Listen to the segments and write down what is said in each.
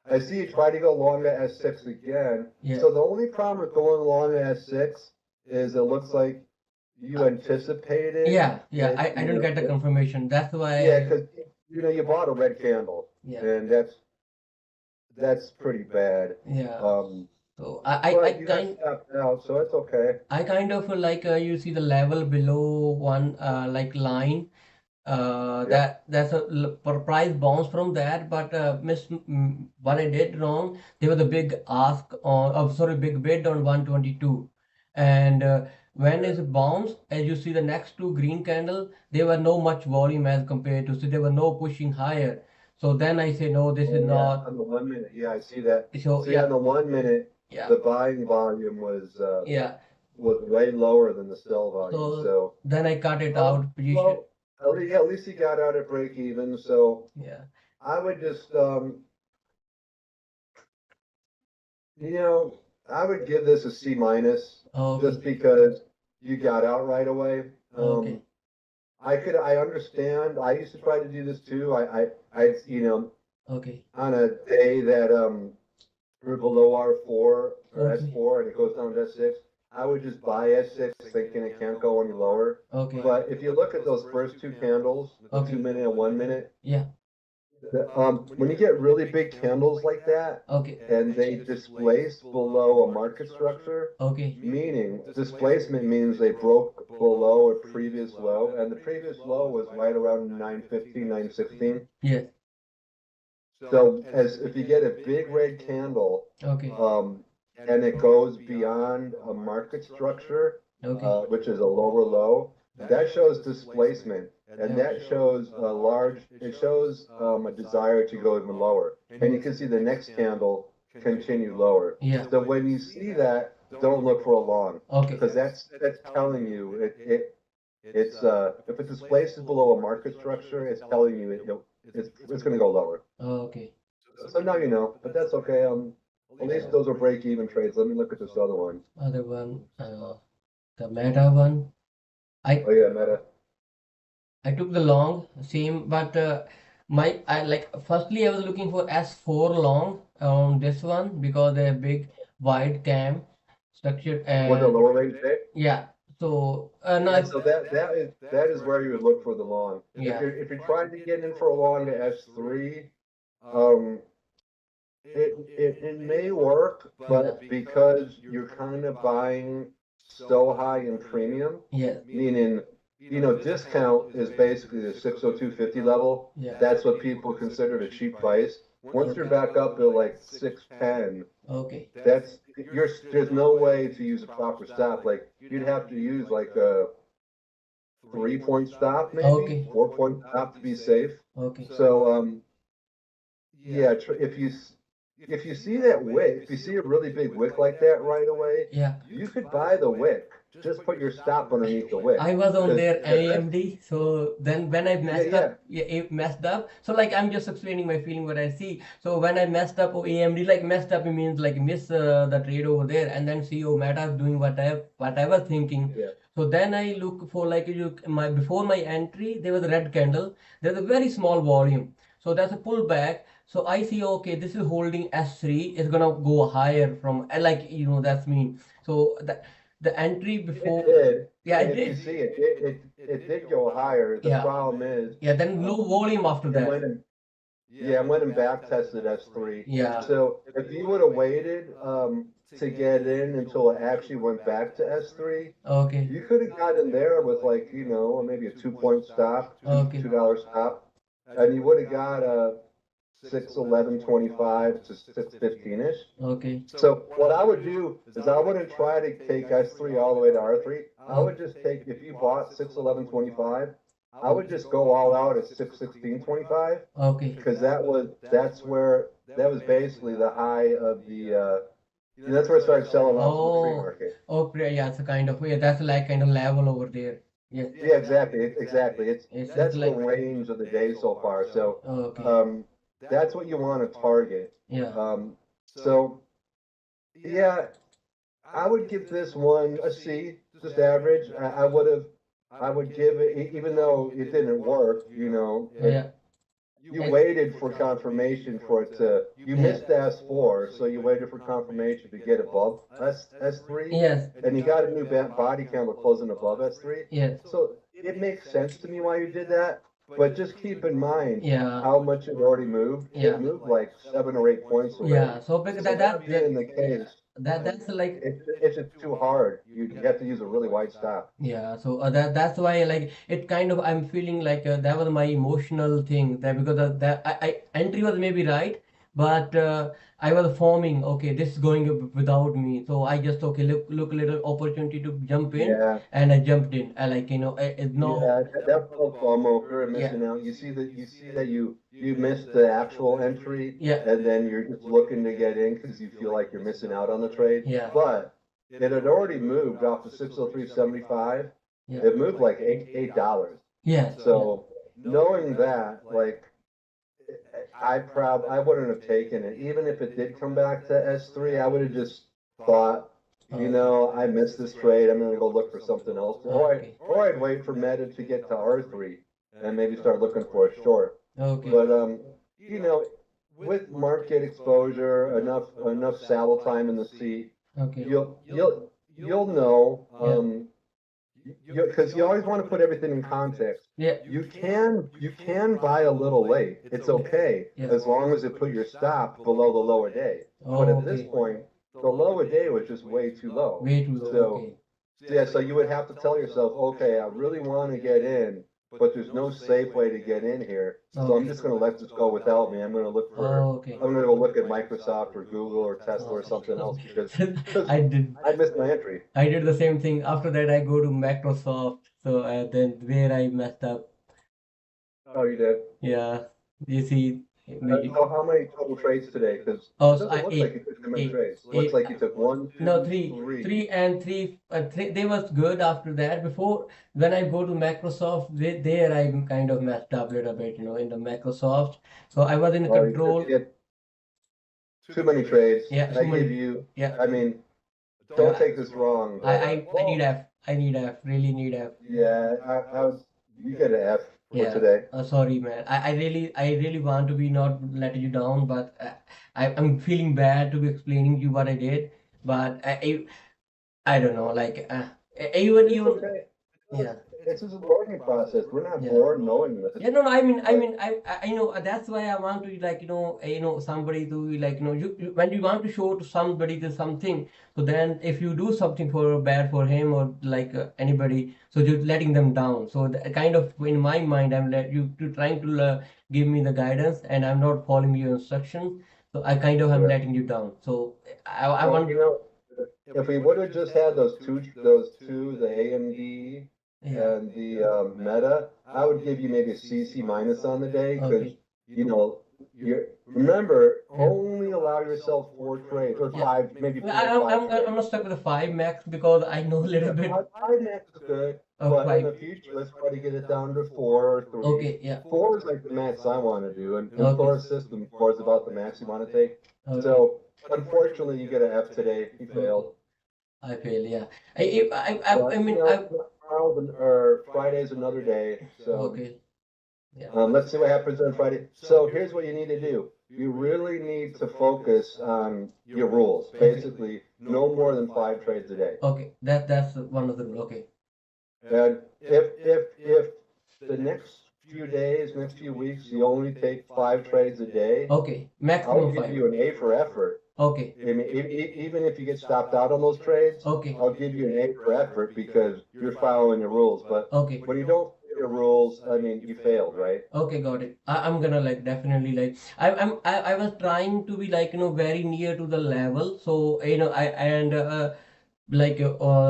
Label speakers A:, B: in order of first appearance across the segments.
A: I see you try to go long at S6 again.
B: Yeah.
A: So the only problem with going long at S6 is it looks like you
B: Uh,
A: anticipated
B: yeah.
A: it,
B: I don't get the confirmation. That's
A: yeah,
B: why.
A: because you bought a red candle,
B: Yeah.
A: and that's pretty bad.
B: Yeah.
A: Um,
B: So
A: but you got stopped out, so it's okay.
B: I kind of like you see the level below one like line.
A: Yeah.
B: That's a price bounce from that, but what I did wrong, there was a big ask on, oh, sorry, big bid on 122, and when
A: Yeah.
B: is it bounce, as you see the next two green candle, there were no much volume as compared to, so there were no pushing higher. So then I say no, this is
A: Oh yeah,
B: not.
A: on the 1 minute. Yeah, I see that.
B: So
A: See, on
B: yeah,
A: the 1 minute,
B: yeah,
A: the buying volume
B: yeah.
A: was way lower than the sell volume.
B: So
A: So,
B: then I cut it out position.
A: well, at least you got out at break even. So
B: Yeah.
A: I would just, you know, I would give this a C minus
B: Okay.
A: just because you got out right away.
B: Okay.
A: I understand. I used to try to do this too.
B: Okay.
A: On a day that, we're below R4 or
B: Okay.
A: S4 and it goes down to S6, I would just buy S6 thinking it can't go any lower.
B: Okay.
A: But if you look at those first two candles, the
B: Okay.
A: 2 minute and 1 minute,
B: Yeah.
A: when you get really big candles like that
B: Okay.
A: and they displace below a market structure,
B: Okay.
A: meaning displacement means they broke below a previous low, and the previous low was right around 915, 916.
B: Yes.
A: So as if you get a big red candle,
B: Okay.
A: um, and it goes beyond a market structure,
B: Okay.
A: which is a lower low, that shows displacement, and that shows it shows a desire to go even lower. And you can see the next candle continue lower.
B: Yeah.
A: So when you see that, don't look for a long,
B: Okay.
A: because that's telling you it's if it displaces below a market structure, it's telling you it's going to go lower.
B: Okay.
A: So now you know, but that's okay. At least those are break even trades. Let me look at this other one.
B: Other one, the meta one. I
A: Oh yeah, Meta.
B: I took the long same, but my I like firstly I was looking for S4 long on this one because they're big wide cam structured
A: With a
B: and
A: lower range hit.
B: yeah. So
A: Yeah, so that is where you would look for the long.
B: yeah.
A: If you're trying to get in for a long at S3, um, it may work,
B: Yeah.
A: but because you're kind of buying so high in premium,
B: Yeah.
A: meaning discount is basically the 602.50 level.
B: Yeah.
A: That's what people consider a cheap price. Once you're back up at like 610,
B: Okay.
A: there's no way to use a proper stop. Like you'd have to use like a 3 point stop, maybe
B: Okay.
A: 4 point stop to be safe.
B: Okay.
A: So yeah, if you see that wick, if you see a really big wick like that right away,
B: Yeah.
A: you could buy the wick. Just put your stop underneath the wick.
B: I was on
A: Because
B: their
A: that's
B: AMD, so then when I
A: yeah,
B: messed
A: yeah.
B: up, yeah, it messed up. So like I'm just explaining my feeling what I see. So when I messed up, or AMD like messed up, it means like miss the trade over there, and then see oh Meta is doing what I was thinking.
A: Yeah.
B: So then I look for like my before my entry there was a red candle. There's a very small volume, so that's a pullback. So I see okay, this is holding S3. It's gonna go higher from like that's mean. So the entry
A: It
B: before.
A: did.
B: Yeah,
A: And
B: it
A: if you
B: did.
A: see it did go higher. The
B: Yeah.
A: problem is,
B: Yeah, then low volume after
A: it
B: that.
A: went in, yeah, it went and back tested S3.
B: Yeah.
A: So if you would have waited to get in until it actually went back to S3,
B: Okay.
A: you could have got in there with like, maybe a 2 point stop,
B: Okay.
A: $2 stop, and you would have got a 611.25 to 615-ish.
B: Okay.
A: So what I would do is I wouldn't try to take S3 all the way to R3. I would
B: Okay.
A: just take, if you bought 611.25, I would just go all out at 616.25
B: Okay.
A: because that was basically the high of that's where I started selling off in the
B: Oh,
A: pre-market.
B: okay. Yeah, it's a kind of yeah. That's like kind of level over there. Yes.
A: Yeah, exactly, exactly.
B: It's
A: That's the
B: like
A: range of the day so far. So,
B: okay.
A: that's what you want to target.
B: Yeah.
A: So yeah, I would give this one a C, just average. I would give it, even though it didn't work,
B: Yeah.
A: you waited for confirmation for it to, you
B: Yeah.
A: missed S4, so you waited for confirmation to get above S3,
B: Yes.
A: and you got a new body candle closing above S3.
B: Yes.
A: So it makes sense to me why you did that, but just keep in mind
B: Yeah.
A: how much it already moved.
B: Yeah.
A: It moved like 7 or 8 points already.
B: Yeah. So because
A: So that being the
B: yeah,
A: case,
B: that's like
A: it's just too hard. You have to use a really wide stop.
B: yeah. So that's why like it kind of I'm feeling like that was my emotional thing that because that I entry was maybe right, but I was forming okay this is going without me, so I just okay look a little opportunity to jump in,
A: Yeah.
B: and I jumped in. I like no
A: Yeah, that's called FOMO, fear of
B: yeah
A: missing out. You see that you missed the actual entry,
B: yeah
A: and then you're just looking to get in because you feel like you're missing out on the trade.
B: yeah
A: But it had already moved off the 603.75.
B: yeah
A: It moved like $8.
B: yes yeah
A: So knowing that, like I wouldn't have taken it. Even if it did come back to S3, I would have just thought, you know, I missed this trade. I'm gonna go look for something else.
B: okay
A: Or I'd wait for Meta to get to R3 and maybe start looking for a short.
B: okay
A: But you know, with market exposure, enough saddle time in the seat,
B: okay
A: you'll know
B: yeah
A: because you always want to put everything in context.
B: yeah
A: You can buy a little late. It's okay
B: yeah
A: as long as it put your stop below the lower day. But at this
B: okay
A: point, the lower day was just way too low.
B: way too low
A: So
B: okay
A: yeah, so you would have to tell yourself, okay, I really want to get in, but there's no safe way to get in here. So I'm just going to let this go without me. I'm going to look for,
B: okay
A: I'm going to go look at Microsoft or Google or Tesla or something else because
B: I did
A: I missed my entry.
B: I did the same thing. After that, I go to Microsoft. So then where I messed up.
A: Oh, you did?
B: Yeah, you see, maybe.
A: So how many total trades today? Because
B: Oh,
A: it
B: so
A: doesn't look like you took too many trades. It looks
B: eight.
A: like you took one,
B: No,
A: two,
B: three,
A: three.
B: three and three. Three. They was good after that. Before when I go to Microsoft, there I kind of messed up a little bit, in the Microsoft. So I was in
A: Well,
B: control.
A: you get too many trades.
B: Yeah,
A: I give you,
B: yeah.
A: I mean, don't take this wrong.
B: I need F. I need F. Really need F.
A: Yeah, you get an F for
B: Yeah.
A: today.
B: Sorry, man. I really want to be not letting you down, but I'm feeling bad to be explaining you what I did. But I don't know, like
A: It's
B: even
A: okay.
B: yeah.
A: It's just a learning process. We're not
B: Yeah.
A: born knowing this.
B: Yeah, no, no, I know that's why I want to like somebody to like when you want to show to somebody the something, so then if you do something for bad for him or like anybody, so you're letting them down. So the, kind of in my mind, I'm let you to trying to give me the guidance, and I'm not following your instructions. So I kind of am
A: Yeah.
B: letting you down. So I
A: Well,
B: want
A: if we would have just had those two, the AMD
B: yeah
A: and the Meta, I would give you maybe a CC minus on the day because
B: okay
A: you know you remember only allow yourself 4 trades or
B: yeah.
A: 5, maybe
B: I,
A: 4 or 5
B: I'm
A: trades.
B: I'm not stuck with the 5 max because I know a little
A: Yeah,
B: bit
A: five max is good,
B: of
A: but in the
B: 5.
A: future, let's try to get it down to 4 or 3.
B: Okay, yeah.
A: 4 is like the max I want to do, and
B: Okay.
A: for a system, 4 is about the max you want to take.
B: Okay.
A: So unfortunately, you get an F today. You failed.
B: I fail, yeah. I
A: But,
B: mean,
A: or Friday's another day. So
B: okay. Yeah.
A: let's see what happens on Friday. So here's what you need to do. You really need to focus on your rules. Basically, no more than 5 trades a day.
B: Okay, that's one of the rule. Okay.
A: And if the next few days, next few weeks, you only take 5 trades a day,
B: Okay,
A: I'll
B: maximum
A: give
B: 5.
A: you an A for effort.
B: Okay.
A: I mean, even if you get stopped out on those trades,
B: Okay.
A: I'll give you an A for effort because you're following your rules. But
B: Okay.
A: when you don't follow your rules, I mean, you failed, right?
B: Okay, got it. I'm gonna like definitely like I was trying to be like very near to the level. So I and like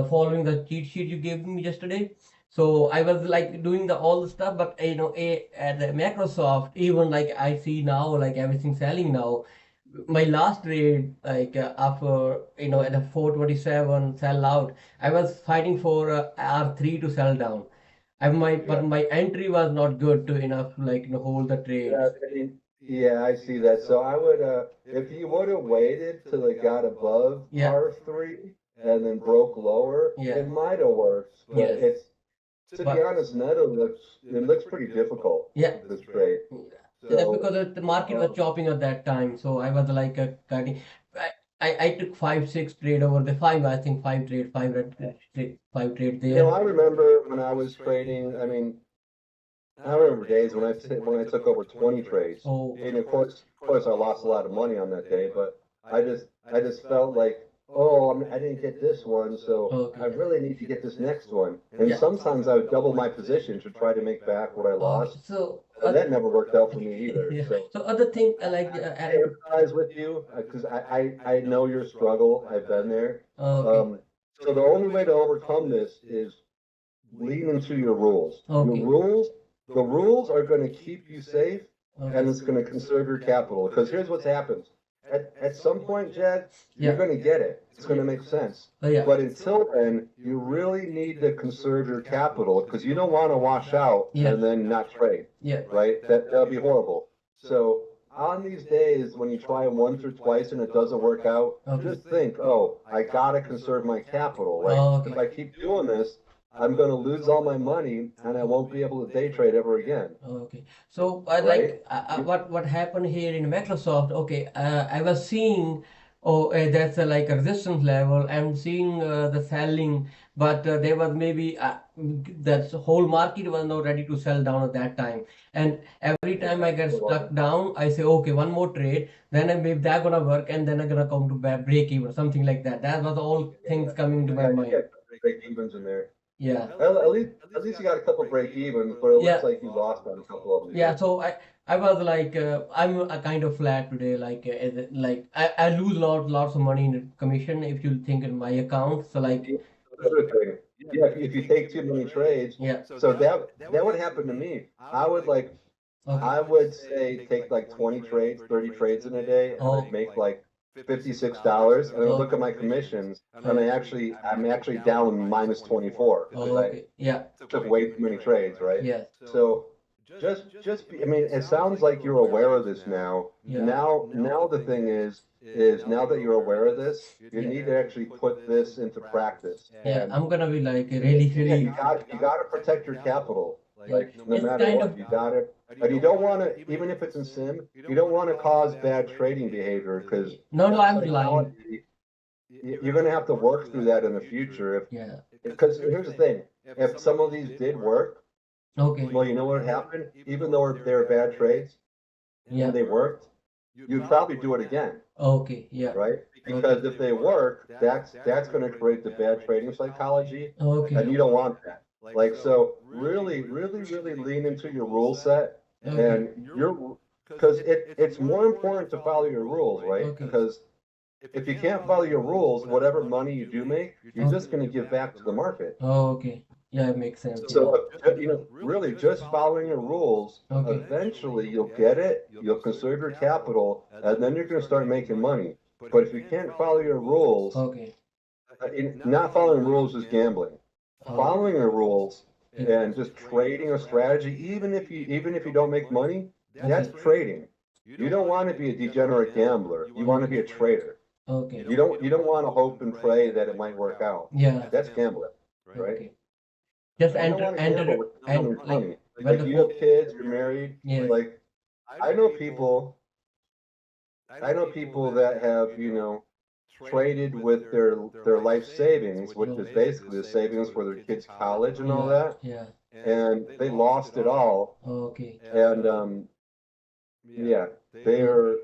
B: following the cheat sheet you gave me yesterday. So I was like doing all the stuff, but at the Microsoft, even like I see now, like everything selling now. My last trade, like after at the 427 sell out, I was fighting for R3 to sell down. But my entry was not good to enough like hold the trades.
A: Yeah, I mean, yeah, I see that. So I would, if you would have waited till it got above
B: Yeah.
A: R3 and then broke lower,
B: Yeah.
A: it might have worked. But
B: Yes.
A: to be honest, Meta looks pretty difficult.
B: Yeah.
A: This trade. So,
B: because the market was chopping at that time, so I was like cutting. I took 5 6 trade over the five. I think five trade there.
A: I remember when I was trading, I remember days when I took over 20 trades.
B: Oh,
A: And of course I lost a lot of money on that day, but I just felt like, oh, I didn't get this one, so
B: okay,
A: I
B: yeah.
A: really need to get this next one. And
B: Yeah.
A: sometimes I would double my position to try to make back what I
B: Okay,
A: lost.
B: so
A: And that never worked out for me either.
B: yeah.
A: So
B: So other thing
A: I empathize with you because I know your struggle. I've been there.
B: okay,
A: So the only way to overcome this is lean into your rules.
B: okay,
A: The rules are going to keep you safe, and
B: okay.
A: it's going to conserve your capital. Because here's what's happened. At some point, Jed, you're
B: Yeah.
A: going to get it. It's going to make sense.
B: Oh, yeah.
A: But until then, you really need to conserve your capital because you don't want to wash out
B: Yeah.
A: and then not trade,
B: Yeah.
A: right? That'll be horrible. So on these days when you try once or twice and it doesn't work out,
B: Okay.
A: just think, oh, I gotta conserve my capital. Like
B: Okay.
A: if I keep doing this, I'm going to lose all my money and I won't be able to day trade ever again.
B: Okay. So I
A: Right?
B: like what happened here in Microsoft. Okay, I was seeing, oh, that's like a resistance level. I'm seeing the selling, but there was maybe that whole market was not ready to sell down at that time. And every time I get stuck down, I say, okay, one more trade, then maybe that gonna work, and then I'm gonna come to break even, something like that. That was all things coming to my
A: Yeah, you
B: mind.
A: get break evens in there.
B: Yeah.
A: Well, at least you got a couple break evens, but it looks like you lost on a couple of them.
B: Yeah, so I was like I'm a kind of flat today. Like I lose lots of money in commission if you think in my account. So like
A: Another thing. Yeah, if you take too many trades,
B: yeah.
A: so that would happen to me. I
B: Okay.
A: would say take like 20 trades, 30 trades in a day, and
B: Oh.
A: I'd make like $56, and I look at my commissions, and I'm actually down minus 24 because
B: Oh,
A: I
B: okay. Yeah.
A: took way too many trades, right?
B: Yes.
A: So it sounds like you're aware of this now.
B: Yeah.
A: Now the thing is now that you're aware of this, you need to actually put this into practice.
B: Yeah.
A: And
B: I'm gonna be like
A: yeah,
B: really.
A: you got to protect your capital. Like no
B: It's
A: matter
B: kind
A: what,
B: of
A: you got to. And you don't want to, even if it's in sim, you don't want to cause bad trading behavior because
B: no, I'm lying.
A: you're going to have to work through that in the future.
B: Yeah.
A: Because here's the thing, if some of these did work,
B: Okay.
A: well, you know what happened? Even though they're bad trades
B: Yeah.
A: and they worked, you'd probably do it again,
B: Okay. Yeah.
A: right? Because if they work, that's going to create the bad trading psychology,
B: Okay.
A: and you don't want that. Like, so really lean into your rule set
B: Okay.
A: and because it's more important to follow your rules, right?
B: Okay.
A: Because if you can't follow your rules, whatever money you do make, you're just going to give back to the market.
B: Oh, okay. Yeah, it makes sense.
A: So, really just following your rules,
B: Okay.
A: eventually you'll get it, you'll conserve your capital, and then you're going to start making money. But if you can't follow your rules,
B: Okay.
A: not following rules is gambling.
B: Oh.
A: Following the rules and just trading a strategy, even if you don't make money, that's trading. You don't want to be a degenerate gambler. You want to be a trader.
B: Okay.
A: You don't want to hope and pray that it might work out.
B: Yeah.
A: That's gambling, right?
B: Okay. Just
A: You don't want to gamble with
B: and
A: money.
B: when
A: Like
B: the
A: you have kids, you're married.
B: Yeah.
A: Like I know people that have, traded with their life savings, which is basically the savings for their kids' college and all that,
B: Yeah.
A: and they lost it all.
B: Okay.
A: And yeah, they were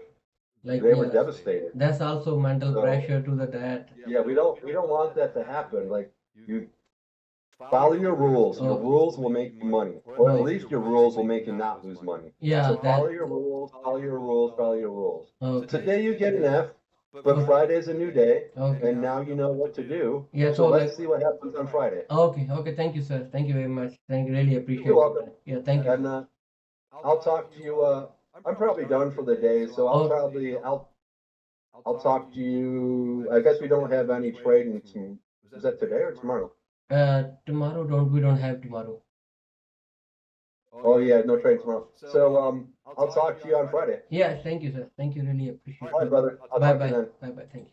A: devastated.
B: That's also mental
A: So,
B: pressure to the dad.
A: Yeah, we don't want that to happen. Like you follow your rules. Your rules will make you money, or at least your rules will make you not lose money.
B: Yeah.
A: So follow your rules. Follow your rules. Follow your rules.
B: Okay.
A: Today you get an F, but Friday's a new day,
B: Okay.
A: and now you know what to do.
B: Yeah.
A: So let's see what happens on Friday.
B: Okay. Okay. Thank you, sir. Thank you very much. Thank you. Really appreciate
A: You're welcome.
B: it. Yeah. Thank you.
A: And I'll talk to you. I'm probably done for the day, so I'll talk to you. I guess we don't have any trading. Is that today or tomorrow?
B: Tomorrow we don't have tomorrow.
A: Oh yeah, no trade tomorrow. So I'll talk to you on Friday.
B: Yeah. Thank you, sir. Thank you. Really appreciate
A: All right,
B: it.
A: brother. I'll
B: Bye
A: talk to you
B: bye.
A: then.
B: Bye bye. Thank you.